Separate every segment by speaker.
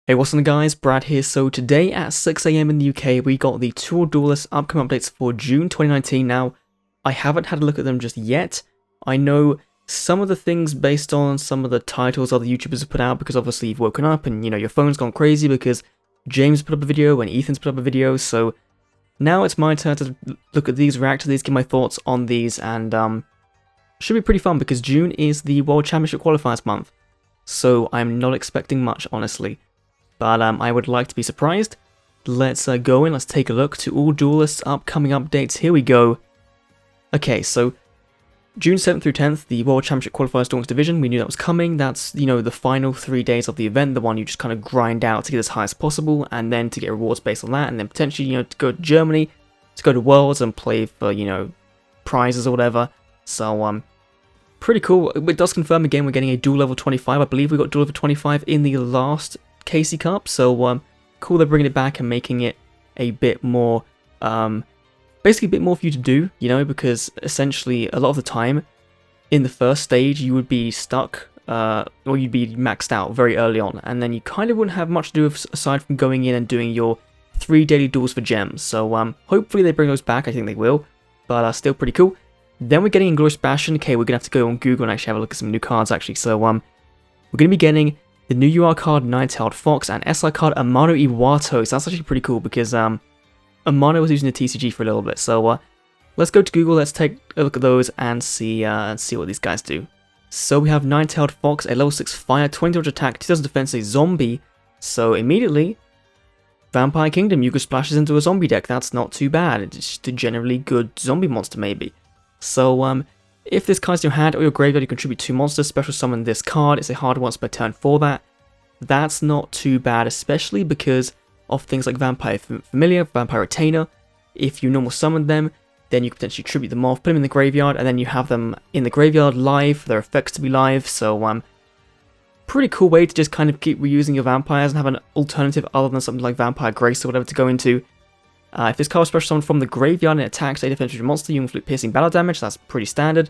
Speaker 1: Hey, what's up guys, Brad here. So today at 6 AM in the UK, we got the Tool Duelist upcoming updates for June 2019. Now, I haven't had a look at them just yet. I know some of the things based on some of the titles other YouTubers have put out, because obviously you've woken up and, your phone's gone crazy because James put up a video and Ethan's put up a video, so now it's my turn to look at these, react to these, give my thoughts on these, and should be pretty fun because June is the World Championship qualifiers month, so I'm not expecting much, honestly. But I would like to be surprised. Let's go in, let's take a look to all Duelists upcoming updates. Here we go. Okay, so June 7th through 10th, the World Championship Qualifiers Duelist Division. We knew that was coming. That's, the final 3 days of the event, the one you just kind of grind out to get as high as possible, and then to get rewards based on that, and then potentially, to go to Germany, to go to Worlds and play for, prizes or whatever. So, pretty cool. It does confirm again we're getting a dual level 25. I believe we got dual level 25 in the last Casey Cup, so cool they're bringing it back and making it a bit more, basically a bit more for you to do, because essentially a lot of the time in the first stage you would be stuck, or you'd be maxed out very early on, and then you kind of wouldn't have much to do aside from going in and doing your 3 daily duels for gems. So hopefully they bring those back. I think they will, but still pretty cool. Then we're getting Inglorious Bastion. Okay, we're gonna have to go on Google and actually have a look at some new cards actually. So we're gonna be getting the new UR card, Nine-Tailed Fox, and SI card, Amano Iwato. So that's actually pretty cool because Amano was using the TCG for a little bit. So let's go to Google, let's take a look at those and see what these guys do. So we have Nine-Tailed Fox, a level 6 fire, 20 attack, 2000 defense, a zombie. So immediately, Vampire Kingdom, you could splash this into a zombie deck. That's not too bad. It's just a generally good zombie monster maybe. So if this card's in your hand or your graveyard, you contribute 2 monsters, special summon this card. It's a hard once per turn for that. That's not too bad, especially because of things like Vampire Familiar, Vampire Retainer. If you normal summon them, then you can potentially tribute them off, put them in the graveyard, and then you have them in the graveyard live for their effects to be live. So pretty cool way to just kind of keep reusing your vampires and have an alternative other than something like Vampire Grace or whatever to go into. If this card was special summoned from the graveyard and it attacks a defensive monster, you inflict piercing battle damage. That's pretty standard.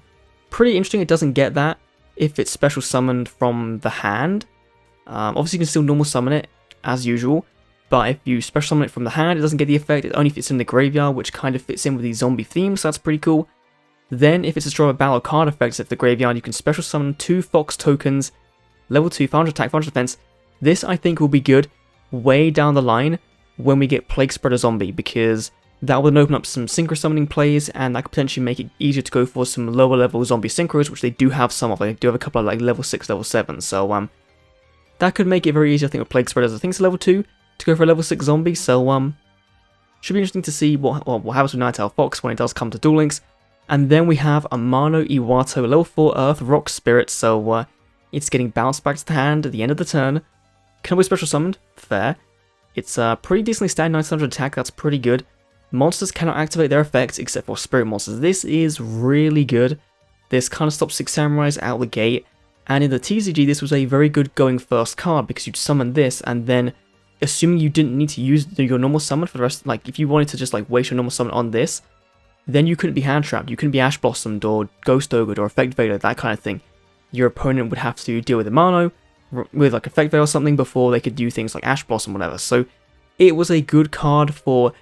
Speaker 1: Pretty interesting, it doesn't get that if it's special summoned from the hand. Obviously you can still normal summon it, as usual, but if you special summon it from the hand, it doesn't get the effect. It only fits in the graveyard, which kind of fits in with the zombie theme, so that's pretty cool. Then, if it's destroy a battle card effects at the graveyard, you can special summon 2 Fox tokens, level 2, 500 attack, 500 defense. This, I think, will be good way down the line when we get Plague Spreader Zombie, because that will open up some synchro summoning plays, and that could potentially make it easier to go for some lower level zombie synchros, which they do have some of. They do have a couple of like level 6, level 7, so that could make it very easy, I think, with Plague Spreaders. I think it's level 2 to go for a level 6 zombie, so should be interesting to see what happens with Nine-Tailed Fox when it does come to Duel Links. And then we have Amano Iwato, level 4 Earth Rock Spirit, so it's getting bounced back to the hand at the end of the turn. Can be special summoned, fair. It's pretty decently standard 900 attack, that's pretty good. Monsters cannot activate their effects except for spirit monsters. This is really good. This kind of stops 6 Samurais out the gate, and in the TCG this was a very good going first card because you'd summon this, and then assuming you didn't need to use your normal summon for the rest, like if you wanted to just like waste your normal summon on this, then you couldn't be hand trapped, you couldn't be Ash Blossomed or Ghost Ogred or Effect Vader, that kind of thing. Your opponent would have to deal with Amano with like Effect Veil or something before they could do things like Ash Blossom or whatever. So it was a good card for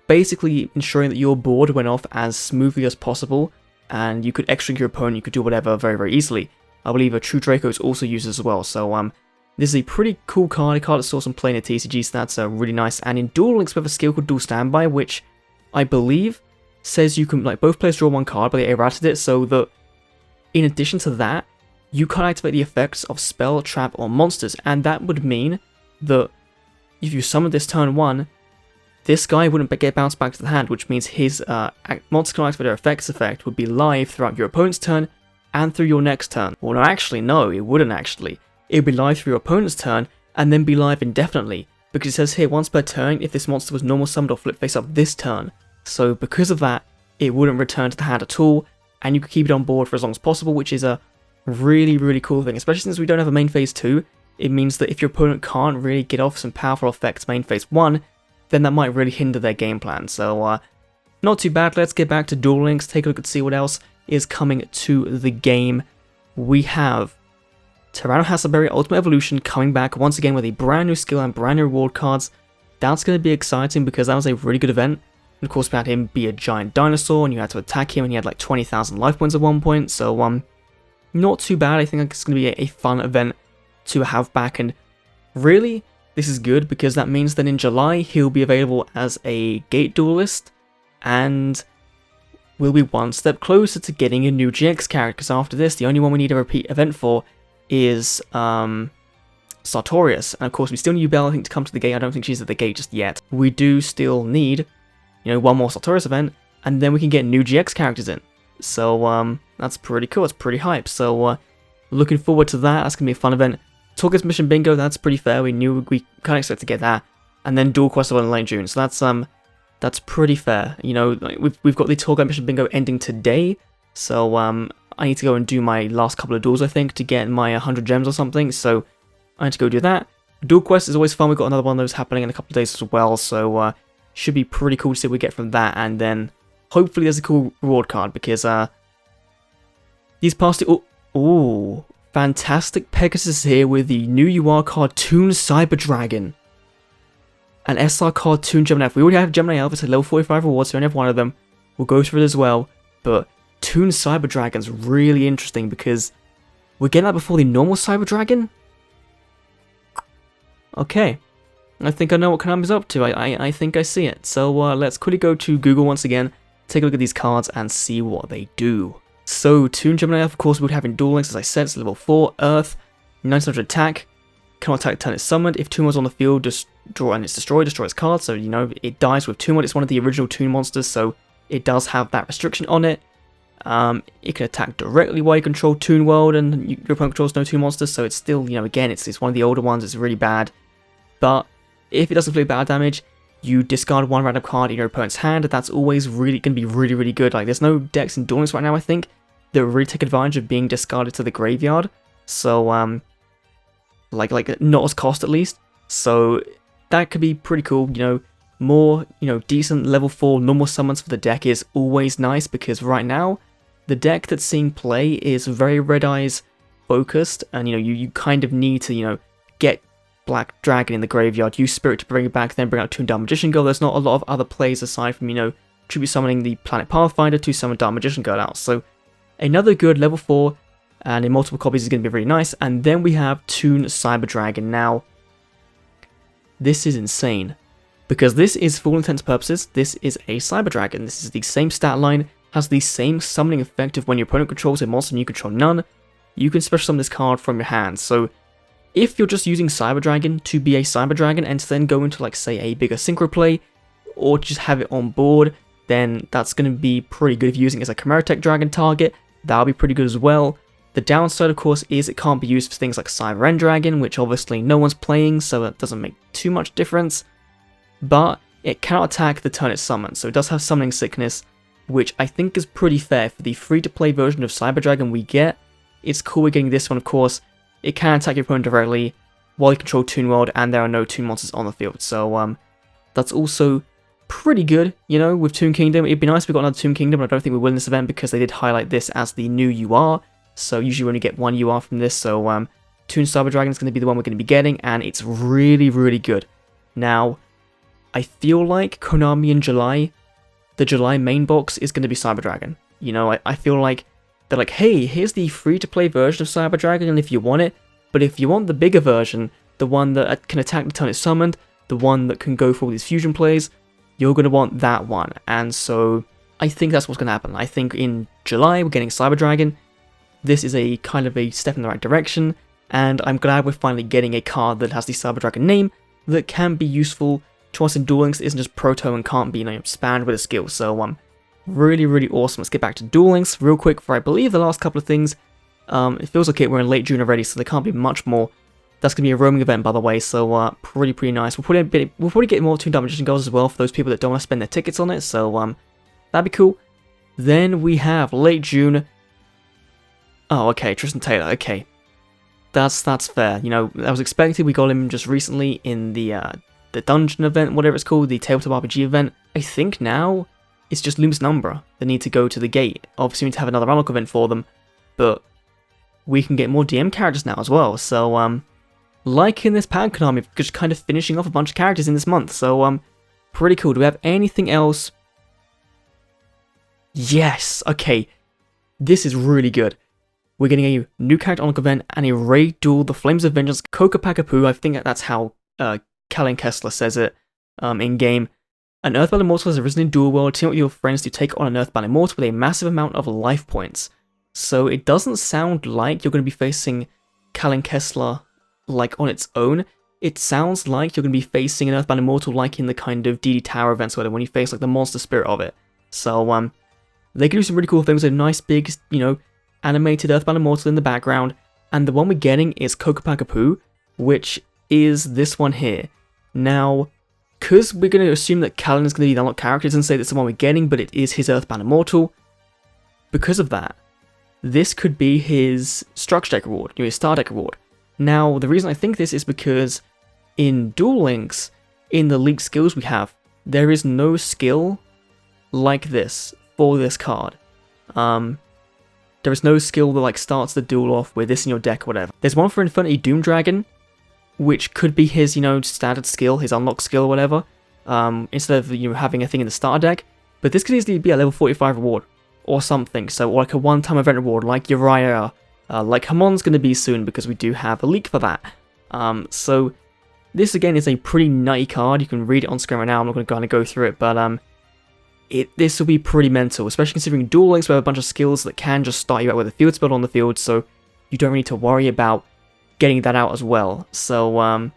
Speaker 1: basically ensuring that your board went off as smoothly as possible, and you could extra your opponent, you could do whatever very, very easily. I believe a True Draco is also used as well, so this is a pretty cool card, a card that saw some play in a TCG, so that's really nice. And in Duel Links we have a skill called Dual Standby, which I believe says you can, like, both players draw 1 card, but they errated it so that in addition to that, you can activate the effects of spell, trap, or monsters, and that would mean that if you summon this turn 1, this guy wouldn't get bounced back to the hand, which means his monster can activate their effects effect would be live throughout your opponent's turn and through your next turn. Well, no, actually, no, it wouldn't actually. It would be live through your opponent's turn and then be live indefinitely, because it says here once per turn if this monster was normal summoned or flip face up this turn. So because of that, it wouldn't return to the hand at all, and you could keep it on board for as long as possible, which is a really, really cool thing, especially since we don't have a main phase 2. It means that if your opponent can't really get off some powerful effects main phase 1, then that might really hinder their game plan. So not too bad. Let's get back to Duel Links, take a look and see what else is coming to the game. We have Tyrannosaberry Ultimate Evolution coming back once again with a brand new skill and brand new reward cards. That's going to be exciting because that was a really good event. And of course, we had him be a giant dinosaur, and you had to attack him, and he had like 20,000 life points at one point. So, not too bad. I think it's going to be a fun event to have back. And really, this is good because that means that in July, he'll be available as a gate duelist, and we'll be one step closer to getting a new GX character. Because after this, the only one we need a repeat event for is Sartorius. And of course, we still need Belle, I think, to come to the gate. I don't think she's at the gate just yet. We do still need, one more Sartorius event, and then we can get new GX characters in. So, that's pretty cool. It's pretty hype. So, looking forward to that. That's going to be a fun event. Torgus Mission Bingo, that's pretty fair. We knew we kind of expect to get that. And then Dual Quest in late June. So that's pretty fair. We've got the Torgus Mission Bingo ending today. So, I need to go and do my last couple of duels, I think, to get my 100 gems or something. So, I need to go do that. Dual Quest is always fun. We've got another one of those happening in a couple of days as well. So, should be pretty cool to see what we get from that. And then, hopefully there's a cool reward card because, these past two... Ooh, fantastic Pegasus here with the new UR card, TOON Cyber Dragon. An SR card, TOON Gemini Elf. We already have Gemini Elf. It's a level 45 reward, so we only have one of them. We'll go through it as well. But TOON Cyber Dragon's really interesting because we're getting that before the normal Cyber Dragon? Okay. I think I know what Konami's up to. I think I see it. So let's quickly go to Google once again, take a look at these cards and see what they do. So, TOON Gemini Elf, of course, we would have in Duel Links, as I said, it's level 4, Earth, 900 attack, cannot attack turn it's summoned. If TOON was on the field, just draw and it's destroyed, destroy its card, so, it dies with TOON. It's one of the original TOON monsters, so it does have that restriction on it. It can attack directly while you control TOON World, and your opponent controls no TOON monsters, so it's still, again, it's one of the older ones, it's really bad. But, if it doesn't play bad damage, you discard one random card in your opponent's hand, and that's always really going to be really, really good. Like, there's no decks in Duel Links right now, I think, that really take advantage of being discarded to the graveyard. So, like not as cost at least. So, that could be pretty cool, more, decent level 4 normal summons for the deck is always nice, because right now, the deck that's seeing play is very Red Eyes focused, and, you kind of need to, get Black Dragon in the graveyard, use Spirit to bring it back, then bring out TOON Dark Magician Girl. There's not a lot of other plays aside from, tribute summoning the Planet Pathfinder to summon Dark Magician Girl out. So, another good level 4, and in multiple copies is going to be really nice. And then we have TOON Cyber Dragon. Now, this is insane, because this is, for all intents and purposes, this is a Cyber Dragon. This is the same stat line, has the same summoning effect of when your opponent controls a monster and you control none, you can special summon this card from your hand. So, if you're just using Cyber Dragon to be a Cyber Dragon and to then go into, like, say, a bigger synchro play, or just have it on board, then that's going to be pretty good. If you're using it as a Chimera Tech Dragon target, that'll be pretty good as well. The downside, of course, is it can't be used for things like Cyber End Dragon, which obviously no one's playing, so it doesn't make too much difference. But it cannot attack the turn it's summoned, so it does have summoning sickness, which I think is pretty fair for the free-to-play version of Cyber Dragon we get. It's cool we're getting this one, of course. It can attack your opponent directly while you control TOON World, and there are no TOON monsters on the field. So that's also pretty good, with TOON Kingdom. It'd be nice if we got another TOON Kingdom, but I don't think we will in this event because they did highlight this as the new UR. So usually we only get one UR from this. So TOON Cyber Dragon is going to be the one we're going to be getting, and it's really, really good. Now, I feel like Konami in July, the July main box is going to be Cyber Dragon. I feel like they're like, hey, here's the free-to-play version of Cyber Dragon if you want it, but if you want the bigger version, the one that can attack the turn it's summoned, the one that can go for all these fusion plays, you're going to want that one. And so, I think that's what's going to happen. I think in July, we're getting Cyber Dragon. This is a kind of a step in the right direction, and I'm glad we're finally getting a card that has the Cyber Dragon name that can be useful to us in Duel Links. It isn't just proto and can't be, spammed with a skill. So, really, really awesome. Let's get back to Duel Links real quick for, I believe, the last couple of things. It feels okay, we're in late June already, so there can't be much more. That's going to be a roaming event, by the way, so pretty nice. We'll probably get more TOON Dark Magician Girls as well for those people that don't want to spend their tickets on it, so that'd be cool. Then we have late June. Oh, okay, Tristan Taylor, okay. That's fair. I was expected, we got him just recently in the dungeon event, whatever it's called, the Tabletop RPG event. I think now it's just Lumis and Umbra that need to go to the gate. Obviously, we need to have another unlock event for them, but we can get more DM characters now as well. So, like in this pack, Konami, just kind of finishing off a bunch of characters in this month. So, pretty cool. Do we have anything else? Yes, okay. This is really good. We're getting a new character unlock event and a raid duel, the Flames of Vengeance, Kokapakapu. I think that's how Kalin Kessler says it in-game. An Earthbound Immortal has arisen in Duel World. Team up with your friends to take on an Earthbound Immortal with a massive amount of life points. So it doesn't sound like you're going to be facing Kalin Kessler like on its own. It sounds like you're going to be facing an Earthbound Immortal like in the kind of DD Tower events where when you face like the monster spirit of it. So they can do some really cool things. A nice big, animated Earthbound Immortal in the background. And the one we're getting is Kokapakapu, which is this one here. Now, because we're going to assume that Kalin is going to be the unlocked character, it doesn't say that's the one we're getting, but it is his Earthbound Immortal. Because of that, this could be his structure deck reward, his star deck reward. Now, the reason I think this is because in Duel Links, in the leaked skills we have, there is no skill like this for this card. There is no skill that starts the duel off with this in your deck or whatever. There's one for Infinity Doom Dragon, which could be his, standard skill, his unlock skill or whatever, instead of, having a thing in the starter deck. But this could easily be a level 45 reward or something, so like a one-time event reward, like Uriah, like Hamon's going to be soon because we do have a leak for that. So this again is a pretty nutty card. You can read it on screen right now. I'm not going to kind of go through it, but this will be pretty mental, especially considering Duel Links we have a bunch of skills that can just start you out with a field spell on the field, so you don't really need to worry about getting that out as well. So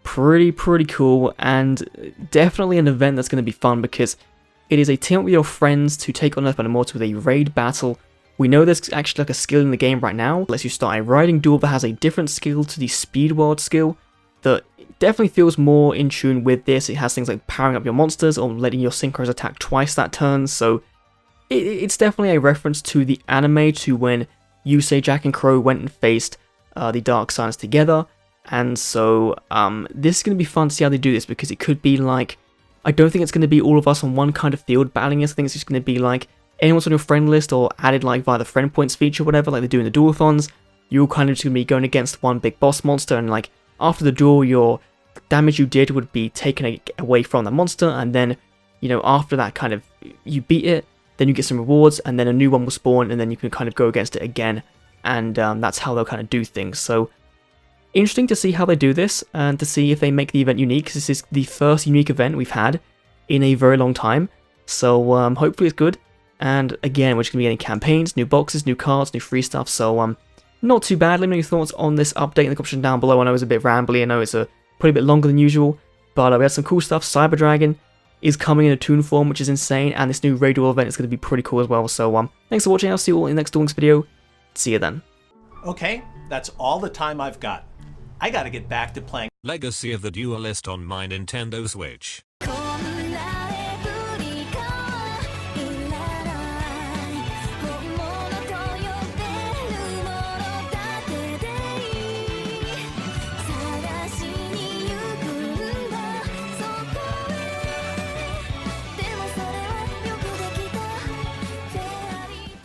Speaker 1: pretty cool, and definitely an event that's going to be fun because it is a team up with your friends to take on Earthbound Immortal with a raid battle. We know there's actually a skill in the game right now that lets you start a riding duel that has a different skill to the Speed World skill that definitely feels more in tune with this. It has things like powering up your monsters or letting your synchros attack twice that turn, so it's definitely a reference to the anime, to when Yusei, Jack, and Crow went and faced the Dark Silence together. And so this is going to be fun to see how they do this, because it could be like, I don't think it's going to be all of us on one kind of field battling us. I think it's just going to be like anyone's on your friend list or added via the friend points feature or whatever, like they do in the duelathons. You're kind of just going to be going against one big boss monster, and after the duel, your damage you did would be taken away from the monster, and then, after that kind of, you beat it, then you get some rewards, and then a new one will spawn, and then you can kind of go against it again, and that's how they'll kind of do things. So, interesting to see how they do this, and to see if they make the event unique, because this is the first unique event we've had in a very long time, so hopefully it's good. And again, we're just going to be getting campaigns, new boxes, new cards, new free stuff, so not too bad. Let me know your thoughts on this update in the comment section down below. I know it's a bit rambly, I know it's probably a bit longer than usual, but we had some cool stuff. Cyber Dragon is coming in a TOON form, which is insane, and this new raid duel event is going to be pretty cool as well. So thanks for watching. I'll see you all in the next Duel Links video. See you then.
Speaker 2: Okay, that's all the time I've got. I gotta get back to playing
Speaker 3: Legacy of the Duelist on my Nintendo Switch.